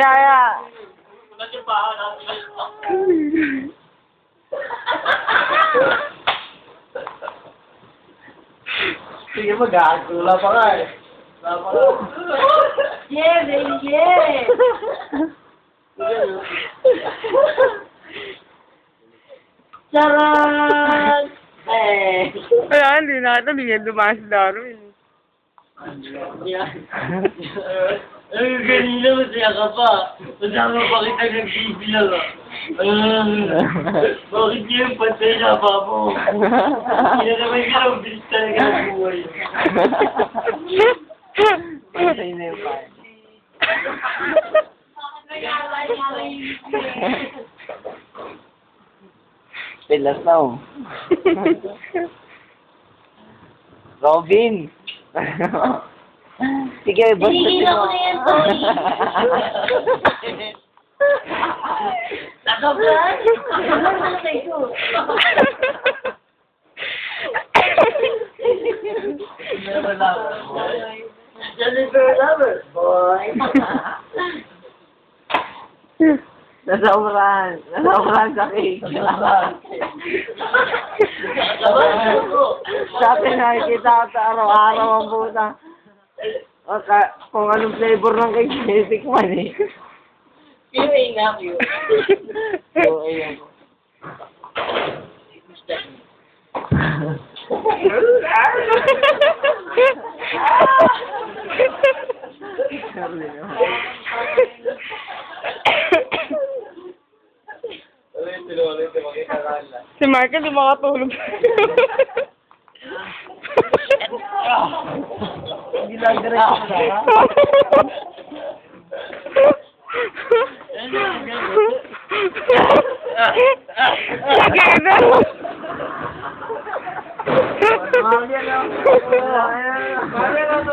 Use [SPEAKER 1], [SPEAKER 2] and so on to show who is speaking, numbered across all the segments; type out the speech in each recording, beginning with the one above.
[SPEAKER 1] Kaya.
[SPEAKER 2] Sige, mag-aagula pa nga eh.
[SPEAKER 3] Yeah, baby, yeah! Charan! Eh!
[SPEAKER 1] Wala, hindi na ito. Hindi yan dumaan si Darwin.
[SPEAKER 3] Kanina masaya ka pa. Masama pa kita nagbibilang ah. Bakit niyo yung pantay na pa mo? Hindi na naman ka lang bilis talaga ang buhay.
[SPEAKER 2] Pantay na yung pa. Pilas na oh. Robin! Sige, basta
[SPEAKER 3] Tinigil ako na yan, Tony. Nakablan? Nakablan na kayo.
[SPEAKER 2] Never love, boy.
[SPEAKER 3] Jennifer Lover, boy.
[SPEAKER 2] Nasaurahan sa cake. Sabi nakikita sa araw-araw ang puta. Kung anong flavor ng cake, sinikman eh.
[SPEAKER 3] Kiwing na kayo.
[SPEAKER 2] So, ayun.
[SPEAKER 1] Si Michael, di makatulog.
[SPEAKER 2] Ginagawa ko na.
[SPEAKER 1] Sige na.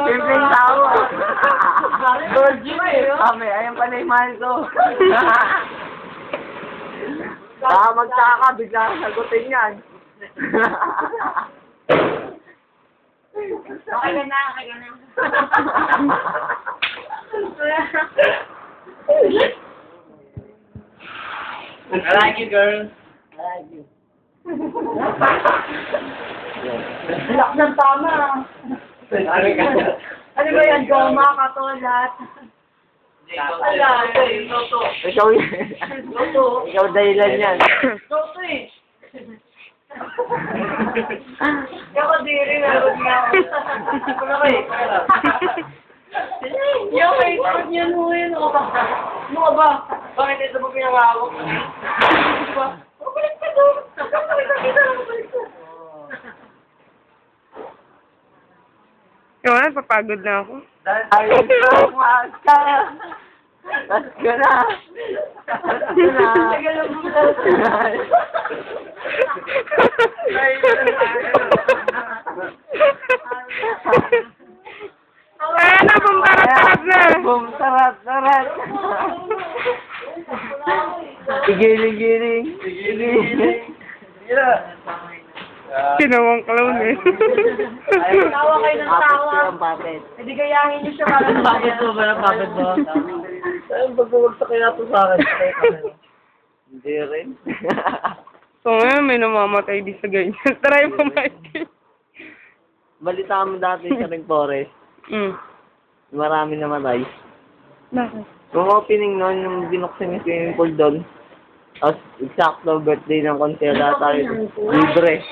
[SPEAKER 2] Simpleng tao. Kami, ayun pa na yung mahal ko. Baka magtaka, bigla sagutin yan.
[SPEAKER 3] Okay ka na, okay ka na.
[SPEAKER 2] I like you, girl.
[SPEAKER 3] I like you. Lock ng tama. Ano ba yan? Goma, katolat. Ala,
[SPEAKER 2] Ikaw ikaw dahilan yan.
[SPEAKER 3] Toto eh. Ako diri na rin nga. Ano ba eh? Yung may ikot niya mo yun. Ano ka ba? Bakit ito mo pinangawak? Balik ka doon.
[SPEAKER 1] Ewan, papagod na ako.
[SPEAKER 2] Ayun ka, maka. Let's go na. Let's go na.
[SPEAKER 1] Ayan na, bumtarat-tarat na.
[SPEAKER 2] Bumtarat-tarat. Gigiling-giling. Gigiling.
[SPEAKER 1] Sinawang clown eh.
[SPEAKER 3] Tawa kayo ng tawa.
[SPEAKER 2] Puppet.
[SPEAKER 3] Hindi gayahin niyo siya para sa
[SPEAKER 2] Puppet mo ba? Puppet mo? Ayun, pag-uwagsa kaya ito sa akin. Hindi rin.
[SPEAKER 1] So ngayon, may namamatay di sa ganyan. Try mo, Michael.
[SPEAKER 2] Balita mo dati sa Ring Forest. Marami namatay.
[SPEAKER 1] Bakit?
[SPEAKER 2] Yung opening noon, yung binuksan yung swimming pool doon. Tapos, exacto birthday ng konsela tayo. Libre.